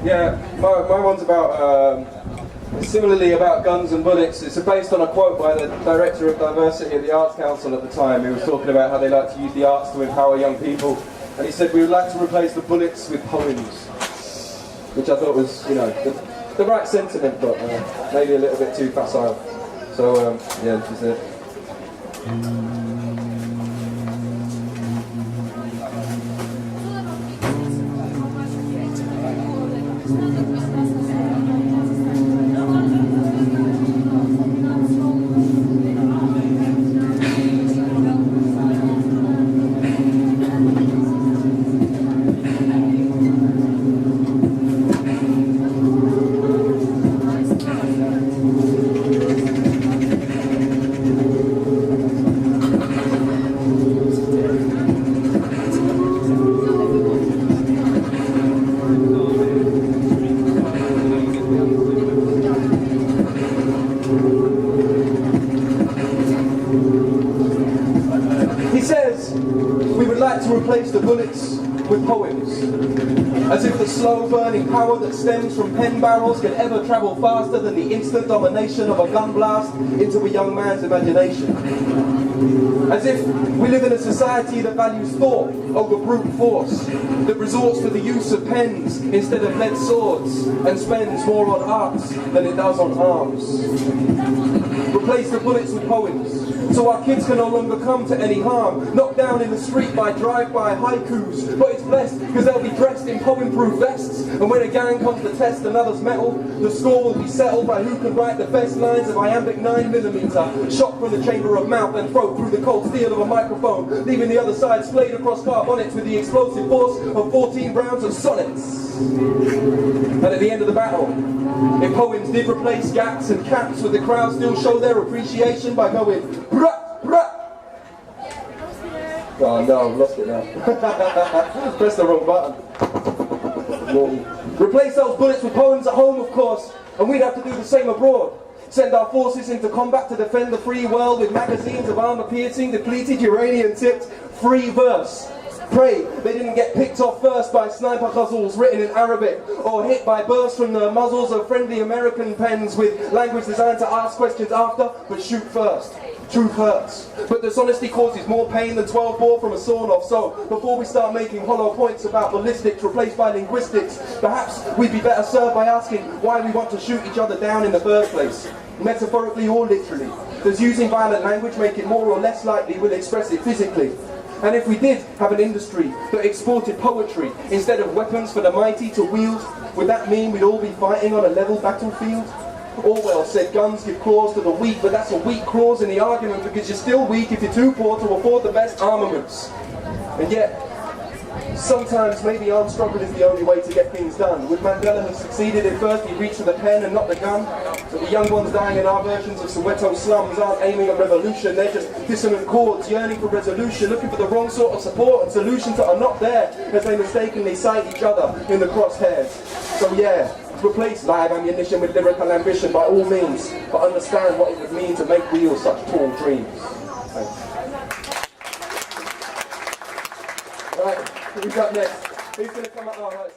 Yeah, my one's about, similarly about guns and bullets. It's based on a quote by the Director of Diversity at the Arts Council at the time, who was talking about how they like to use the arts to empower young people. And he said, we would like to replace the bullets with poems. Which I thought was, you know, the right sentiment, but maybe a little bit too facile. So, yeah, this is it. He says, we would like to replace the bullets with poems. As if the slow-burning power that stems from pen barrels can ever travel faster than the instant domination of a gun blast into a young man's imagination. As if we live in a society that values thought over brute force, that resorts to the use of pens instead of lead swords, and spends more on arts than it does on arms. Replace the bullets with poems, so our kids can no longer come to any harm, knocked down in the street by drive-by haikus, but it's blessed because they'll be dressed in poem-proof vests, and when a gang comes to test another's metal, the score will be settled by who can write the best lines of iambic 9mm, shot from the chamber of mouth and throat through the cold steel of a microphone, leaving the other side splayed across carbonics with the explosive force of 14 rounds of sonnets. And at the end of the battle, if poems did replace gaps and caps, would the crowd still show their appreciation by going brah, brah? Oh no, I've lost it now. Press the wrong button. Replace those bullets with poems at home, of course, and we'd have to do the same abroad. Send our forces into combat to defend the free world with magazines of armor-piercing, depleted, uranium-tipped, free verse. Pray they didn't get picked off first by sniper ghazals written in Arabic, or hit by bursts from the muzzles of friendly American pens with language designed to ask questions after, but shoot first. Truth hurts, but dishonesty causes more pain than 12 bore from a sawn-off. So before we start making hollow points about ballistics replaced by linguistics, perhaps we'd be better served by asking why we want to shoot each other down in the first place, metaphorically or literally. Does using violent language make it more or less likely we'll express it physically? And if we did have an industry that exported poetry instead of weapons for the mighty to wield, would that mean we'd all be fighting on a level battlefield? Orwell said guns give claws to the weak, but that's a weak clause in the argument because you're still weak if you're too poor to afford the best armaments. And yet, sometimes maybe armed struggle is the only way to get things done. Would Mandela have succeeded if first he reached for the pen and not the gun? But the young ones dying in our versions of Soweto slums aren't aiming at revolution, they're just dissonant chords yearning for resolution, looking for the wrong sort of support and solutions that are not there as they mistakenly sight each other in the crosshairs. So yeah, replace live ammunition with lyrical ambition by all means, but understand what it would mean to make real such tall dreams. Thanks. Right, who's up next? Who's going to come up? Oh, right.